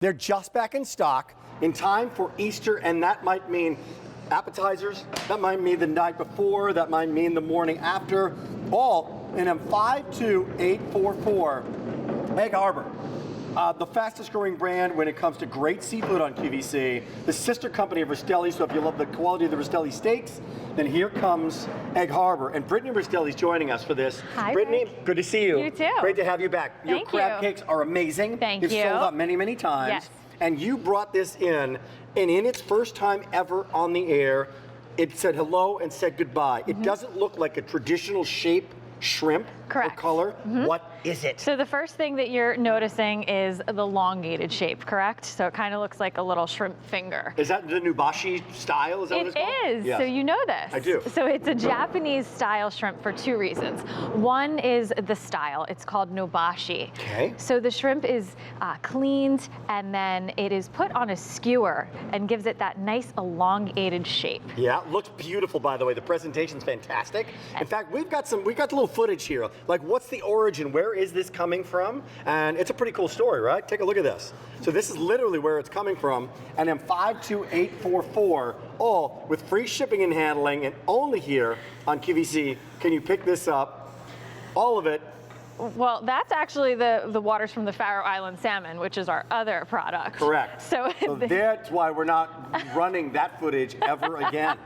They're just back in stock in time for Easter, and that might mean appetizers, that might mean the night before, that might mean the morning after, all in M52844 Egg Harbor. The fastest growing brand when it comes to great seafood on QVC, the sister company of Rastelli, so if you love the quality of the Rastelli steaks, then here comes Egg Harbor. And Brittany Rastelli's joining us for this. Hi, Brittany, Rick. good to see you. You too. Great to have you back. Your Thank crab you. cakes are amazing. Thank You've you. sold out many, many times. Yes. And you brought this in, and in its first time ever on the air, it said hello and said goodbye. It doesn't look like a traditional shape shrimp Correct. or color. What is it? So the first thing that you're noticing is the elongated shape, correct? So it kind of looks like a little shrimp finger. Is that the Nubashi style? Is that what it's It called? is, Yes. so you know this. I do. So it's a Japanese style shrimp for two reasons. One is the style, it's called Nobashi. Okay. So the shrimp is cleaned and then it is put on a skewer and gives it that nice elongated shape. Yeah, looks beautiful, by the way. The presentation's fantastic. In fact, we've got a little footage here. Like, what's the origin? Where is this coming from? And it's a pretty cool story, right? Take a look at this. So this is literally where it's coming from. And then 52844, all with free shipping and handling, and only here on QVC can you pick this up. All of it. Well, that's actually the waters from the Faroe Island salmon, which is our other product. Correct. So that's why we're not running that footage ever again.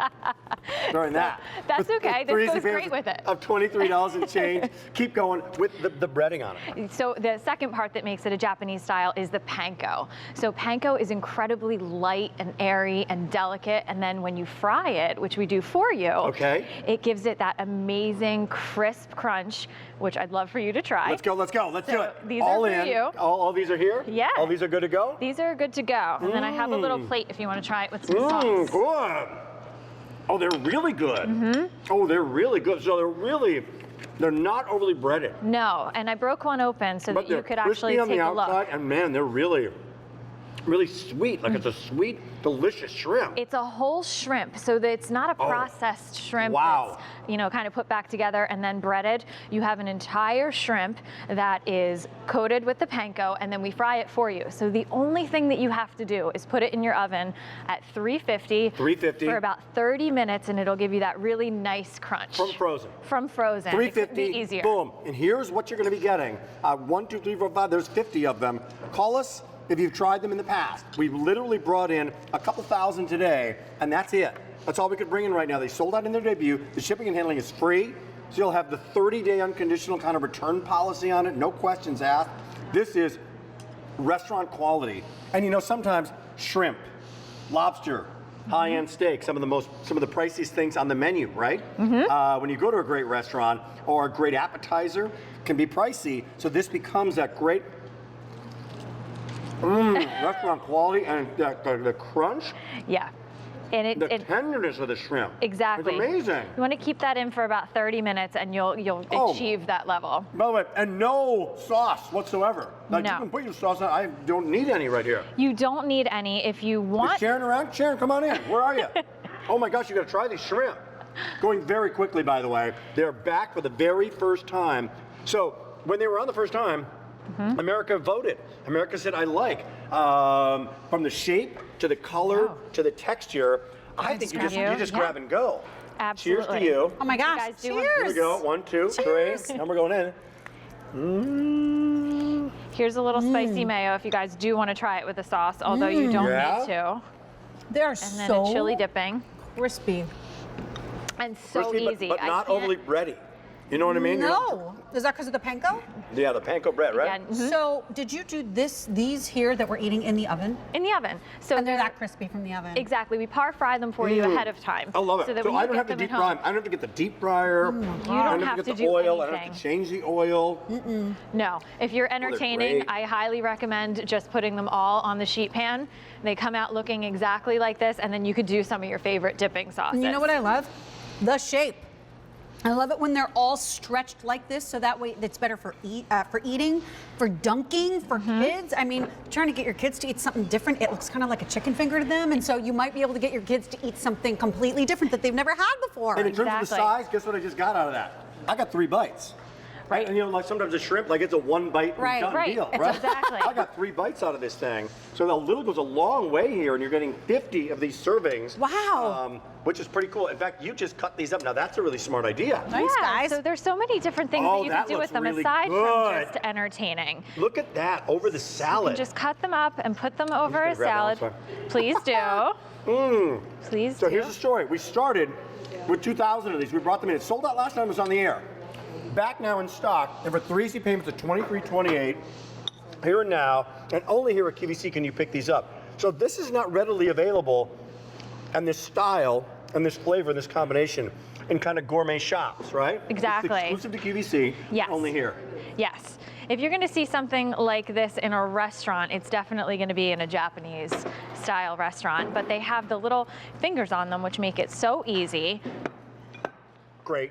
During that. That's okay. This Three goes easy great pairs with it. Of $23 and change. Keep going with the breading on it. So the second part that makes it a Japanese style is the panko. So panko is incredibly light and airy and delicate, and then when you fry it, which we do for you, okay, it gives it that amazing crisp crunch, which I'd love for you to try. Let's go, let's go, let's do it. These all are for in. you. All these are here? Yeah. All these are good to go? These are good to go. And then I have a little plate if you want to try it with some sauce. Good. Oh, they're really good. Oh, they're really good. So they're not overly breaded. No, and I broke one open so But that you could actually crispy on take the a look. outside, and man, they're really sweet. Like it's a sweet, delicious shrimp. It's a whole shrimp, so that it's not a processed shrimp Wow. that's, kind of put back together and then breaded. You have an entire shrimp that is coated with the panko, and then we fry it for you. So the only thing that you have to do is put it in your oven at 350 for about 30 minutes, and it'll give you that really nice crunch. From frozen. From frozen. 350, It could be easier. boom. And here's what you're going to be getting. 1, 2, 3, 4, 5, there's 50 of them. Call us if you've tried them in the past. We've literally brought in a couple thousand today, and that's it. That's all we could bring in right now. They sold out in their debut. The shipping and handling is free, so you'll have the 30-day unconditional kind of return policy on it, no questions asked. This is restaurant quality. And sometimes shrimp, lobster, high-end steak, some of the priciest things on the menu, right? When you go to a great restaurant or a great appetizer, can be pricey. So this becomes that great restaurant quality, and the crunch. Yeah. And the tenderness of the shrimp. Exactly. It's amazing. You want to keep that in for about 30 minutes and you'll achieve that level. By the way, and no sauce whatsoever. Like, No. you can put your sauce on. I don't need any right here. You don't need any if you want. Is Sharon around? Sharon, come on in. Where are you? Oh my gosh, you got to try these shrimp. Going very quickly, by the way. They're back for the very first time. So when they were on the first time, America voted. America said, I like. From the shape to the color to the texture, I think you just grab and go. Absolutely. Cheers to you. Oh my gosh, guys do cheers. Here we go. 1, 2, 3. And we're going in. Here's a little spicy mayo if you guys do want to try it with the sauce, although you don't need to. They're And then so a chili dipping. crispy. And so Crispy, easy. but I not can't- overly bready. You know what I mean? No. Is that because of the panko? Yeah, the panko bread, right? Again, So did you do these here that we're eating in the oven? in the oven. So And they're that crispy from the oven? Exactly. We par fry them for you ahead of time. I love it. So that So when you I don't get have to them at deep fry home- them. I don't have to get the deep fryer. You I don't have have to to get the do oil. I don't anything. have to change the oil. No. If you're entertaining, great. I highly recommend just putting them all on the sheet pan. They come out looking exactly like this, and then you could do some of your favorite dipping sauces. And you know what I love? The shape. I love it when they're all stretched like this, so that way it's better for eating, for dunking, for kids. I mean, trying to get your kids to eat something different, it looks kind of like a chicken finger to them, and so you might be able to get your kids to eat something completely different that they've never had before. And in terms of the Exactly. size, guess what I just got out of that? I got 3 bites. Right? And like sometimes a shrimp, like it's a one bite Right. done Right. deal, It's right? exactly. I got 3 bites out of this thing. So the little goes a long way here, and you're getting 50 of these servings. Wow. Which is pretty cool. In fact, you just cut these up. Now that's a really smart idea. Nice, guys. So there's so many different things Oh, that you that can do looks with them really aside good. from just entertaining. Look at that over the You salad. can just cut them up and put them over gonna a grab that salad. one, Please do. Please So do. here's the story. We started with 2,000 of these. We brought them in. It sold out last time it was on the air. Back now in stock, and for 3 easy payments of $23.28, here and now, and only here at QVC can you pick these up. So this is not readily available, and this style, and this flavor, and this combination, in kind of gourmet shops, right? Exactly. It's exclusive to QVC, Yes. only here. Yes. If you're going to see something like this in a restaurant, it's definitely going to be in a Japanese style restaurant, but they have the little fingers on them, which make it so easy. Great.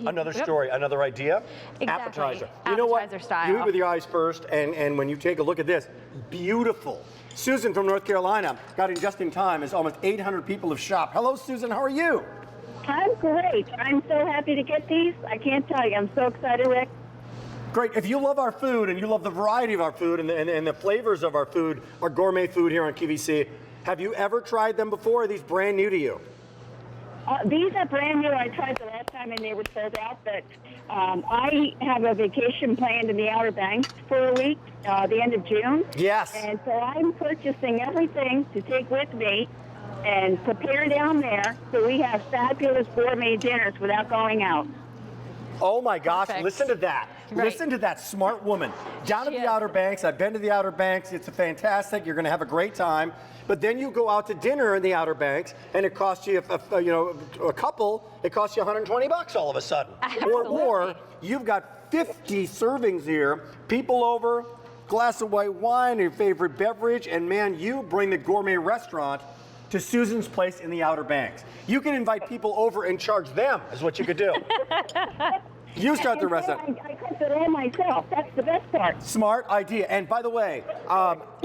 Another Yep. story, another idea. Exactly. Appetizer. You know what? Appetizer style. You eat with your eyes first, and when you take a look at this, beautiful. Susan from North Carolina got in just in time as almost 800 people have shopped. Hello, Susan. How are you? I'm great. I'm so happy to get these. I can't tell you. I'm so excited, Rick. Great. If you love our food and you love the variety of our food and the flavors of our food, our gourmet food here on QVC, have you ever tried them before? Are these brand new to you? These are brand new. I tried the last time and they were sold out, but I have a vacation planned in the Outer Banks for a week, the end of June. Yes. And so I'm purchasing everything to take with me and prepare down there so we have fabulous gourmet dinners without going out. Oh my gosh, Perfect. listen to that. Right. Listen to that smart woman. Down at She the is. Outer Banks, I've been to the Outer Banks, it's fantastic, you're gonna have a great time. But then you go out to dinner in the Outer Banks and it costs you, a couple, it costs you $120 all of a sudden. Or you've got 50 servings here, people over, glass of white wine, your favorite beverage, and man, you bring the gourmet restaurant to Susan's place in the Outer Banks. You can invite people over and charge them, is what you could do. You start the restaurant. I cooked it all myself. That's the best part. Smart idea. And by the way,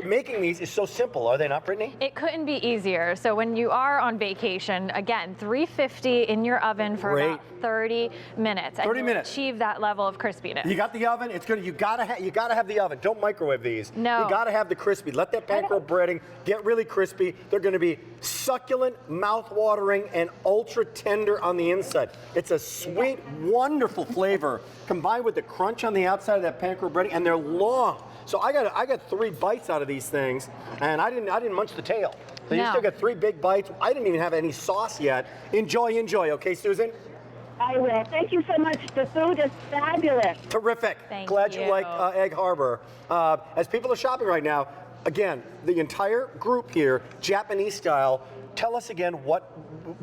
making these is so simple, are they not, Brittany? It couldn't be easier. So when you are on vacation, again, 350 in your oven for Great. about 30 minutes. 30 you'll minutes. Achieve that level of crispiness. You got the oven. It's good. You gotta have the oven. Don't microwave these. No. You gotta have the crispy. Let that panko breading get really crispy. They're gonna be succulent, mouth-watering, and ultra tender on the inside. It's a sweet, wonderful flavor combined with the crunch on the outside of that panko breading, and they're long. So I got 3 bites out of these things, and I didn't munch the tail. So you No. still got 3 big bites. I didn't even have any sauce yet. Enjoy, okay, Susan? I will. Thank you so much. The food is fabulous. Terrific. Thank Glad you you. like Egg Harbor. As people are shopping right now, again, the entire group here, Japanese style. Tell us again what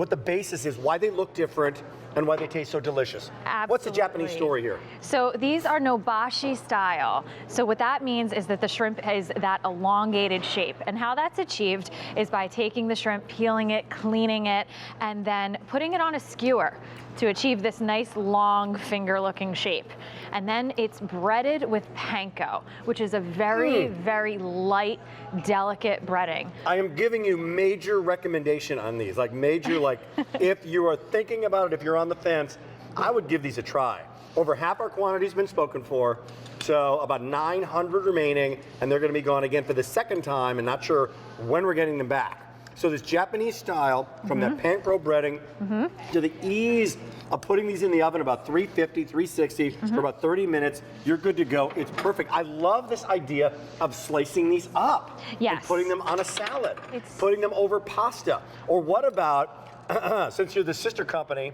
the basis is, why they look different, and why they taste so delicious. What's the Japanese story here? So these are nobashi style. So what that means is that the shrimp has that elongated shape. And how that's achieved is by taking the shrimp, peeling it, cleaning it, and then putting it on a skewer to achieve this nice long finger looking shape. And then it's breaded with panko, which is a very, very light, delicate breading. I am giving you major recommendation on these, like if you are thinking about it, if you're on the fence, I would give these a try. Over half our quantity's been spoken for, so about 900 remaining, and they're gonna be gone again for the second time, and not sure when we're getting them back. So this Japanese style, from that panko breading to the ease of putting these in the oven about 350, 360 for about 30 minutes, you're good to go. It's perfect. I love this idea of slicing these up and Yes. putting them on a salad, It's- putting them over pasta. Or what about, since you're the sister company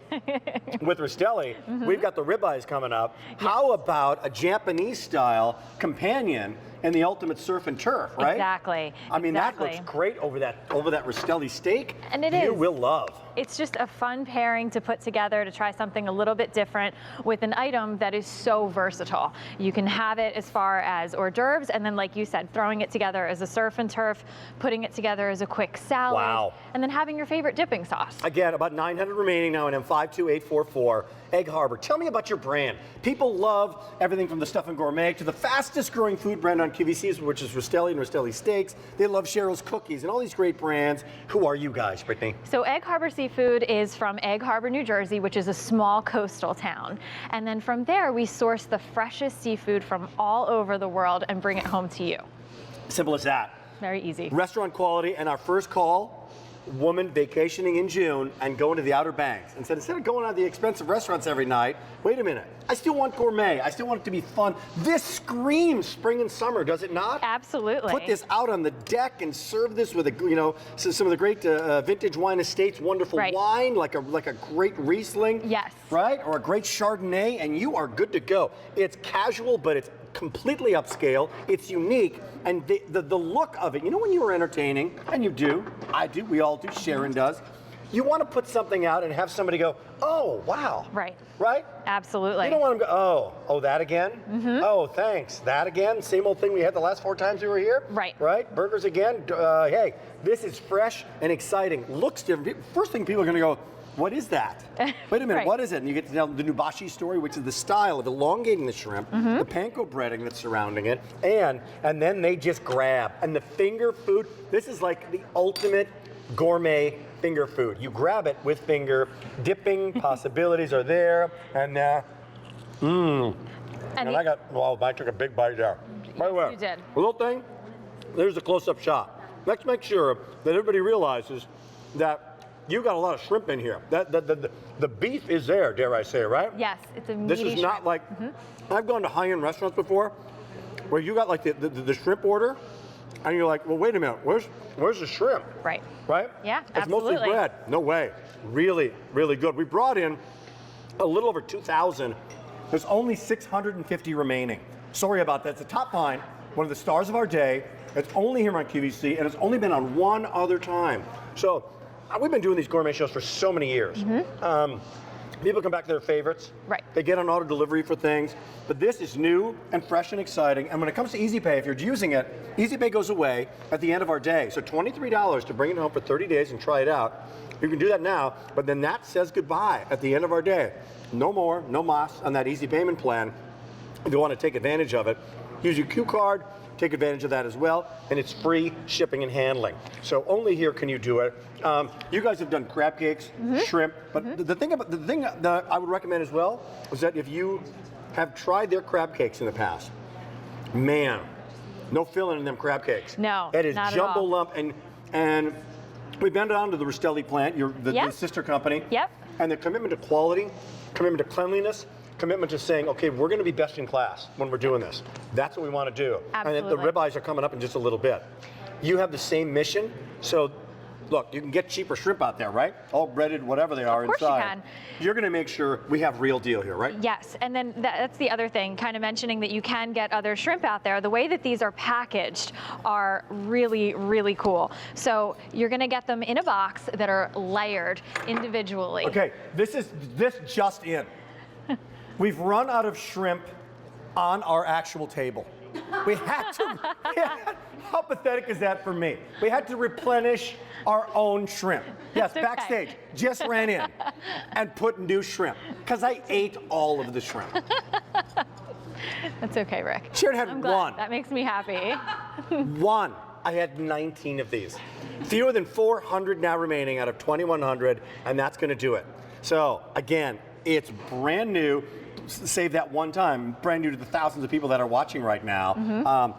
with Rastelli, we've got the ribeyes coming up. How about a Japanese style companion in the ultimate surf and turf, right? Exactly. I mean, that exactly. looks great over that Rastelli steak. And it You is. will love. It's just a fun pairing to put together to try something a little bit different with an item that is so versatile. You can have it as far as hors d'oeuvres, and then like you said, throwing it together as a surf and turf, putting it together as a quick salad, Wow. and then having your favorite dipping sauce. Again, about 900 remaining now in M52844. Egg Harbor. Tell me about your brand. People love everything from the Stuff and Gourmet to the fastest growing food brand on QVC, which is Rostelli and Rostelli Steaks. They love Cheryl's Cookies and all these great brands. Who are you guys, Brittany? So Egg Harbor Seafood is from Egg Harbor, New Jersey, which is a small coastal town. And then from there, we source the freshest seafood from all over the world and bring it home to you. Simple as that. Very easy. Restaurant quality, and our first call, woman vacationing in June and going to the Outer Banks and said, instead of going out to the expensive restaurants every night, wait a minute, I still want gourmet. I still want it to be fun. This screams spring and summer, does it not? Absolutely. Put this out on the deck and serve this with some of the great vintage wine estates, wonderful wine, like a great Riesling. Yes. Right? Or a great Chardonnay, and you are good to go. It's casual, but it's completely upscale. It's unique, and the look of it. You know when you are entertaining, and you do, I do, we all do, Sharon does. You want to put something out and have somebody go, oh, wow. Right. Right? Absolutely. You don't want them to go, oh, that again? Mm-hmm. Oh, thanks. That again? Same old thing we had the last 4 times we were here? Right. Right? Burgers again? Hey, this is fresh and exciting. Looks different. First thing people are going to go, what is that? Wait a minute, Right. What is it? And you get to tell the nubashi story, which is the style of elongating the shrimp, the panko breading that's surrounding it, and then they just grab. And the finger food, this is like the ultimate gourmet finger food. You grab it with finger, dipping possibilities are there, and I took a big bite there. By the way, you did. a little thing, there's a close-up shot. Let's make sure that everybody realizes that you got a lot of shrimp in here. The beef is there, dare I say, right? Yes, it's a meaty This is not shrimp. like, I've gone to high-end restaurants before where you got like the shrimp order, and you're like, well, wait a minute, where's the shrimp? Right. Right? Yeah, It's mostly absolutely. bread. No way. Really, really good. We brought in a little over 2,000. There's only 650 remaining. Sorry about that. It's a top line, one of the stars of our day. It's only here on QVC, and it's only been on one other time. So we've been doing these gourmet shows for so many years. People come back to their favorites. Right. They get on auto delivery for things. But this is new and fresh and exciting. And when it comes to Easy Pay, if you're using it, Easy Pay goes away at the end of our day. So $23 to bring it home for 30 days and try it out. You can do that now, but then that says goodbye at the end of our day. No more, no mas on that Easy Payment plan. If you want to take advantage of it, use your Q card, take advantage of that as well, and it's free shipping and handling. So only here can you do it. You guys have done crab cakes, shrimp, but the thing that I would recommend as well is that if you have tried their crab cakes in the past, man, no filling in them crab cakes. No, it is not at jumbo all. lump, and we've been down to the Rostelli plant, the Yep. sister company. Yep. And the commitment to quality, commitment to cleanliness, commitment to saying, okay, we're going to be best in class when we're doing this. That's what we want to do. Absolutely. And the ribeyes are coming up in just a little bit. You have the same mission, so look, you can get cheaper shrimp out there, right? All breaded, whatever they are Of course you inside. can. You're going to make sure we have real deal here, right? Yes, and then that's the other thing, kind of mentioning that you can get other shrimp out there. The way that these are packaged are really, really cool. So you're going to get them in a box that are layered individually. Okay, this just in. We've run out of shrimp on our actual table. We had to, how pathetic is that for me? We had to replenish our own shrimp. Yes, It's okay. backstage, just ran in and put new shrimp because I ate all of the shrimp. That's okay, Rick. Sharon had I'm glad. one. That makes me happy. One. I had 19 of these. Fewer than 400 now remaining out of 2,100, and that's going to do it. So, again, it's brand new. Save that one time, brand new to the thousands of people that are watching right now.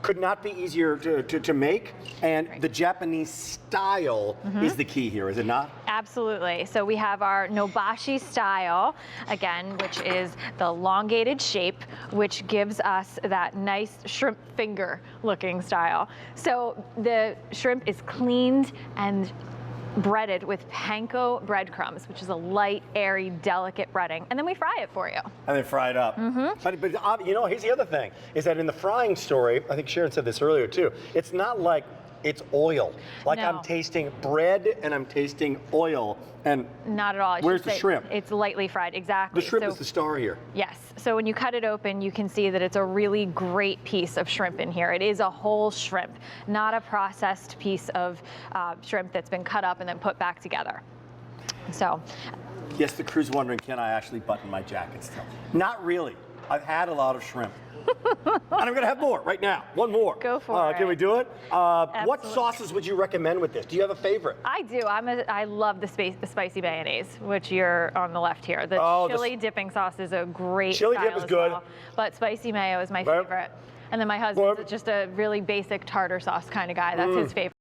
Could not be easier to make, and the Japanese style is the key here, is it not? Absolutely. So we have our nobashi style, again, which is the elongated shape, which gives us that nice shrimp finger looking style. So the shrimp is cleaned and breaded with panko breadcrumbs, which is a light, airy, delicate breading, and then we fry it for you. And then fry it up. But you know, here's the other thing, is that in the frying story, I think Sharon said this earlier too, it's not like it's oil. Like No. I'm tasting bread and I'm tasting oil. And Not at all. I where's should the say shrimp? It's lightly fried, exactly. The shrimp So- is the star here. Yes. So when you cut it open, you can see that it's a really great piece of shrimp in here. It is a whole shrimp, not a processed piece of shrimp that's been cut up and then put back together. So, Yes, the crew's wondering, can I actually button my jacket still? Not really. I've had a lot of shrimp. And I'm gonna have more right now. One more. Go for it. Can we do it? What Absolutely. sauces would you recommend with this? Do you have a favorite? I do. I love the spicy mayonnaise, which you're on the left here. The chili dipping sauce is a great chili style dip is as good. well, but spicy mayo is my Right. favorite. And then my husband's just a really basic tartar sauce kind of guy. That's his favorite.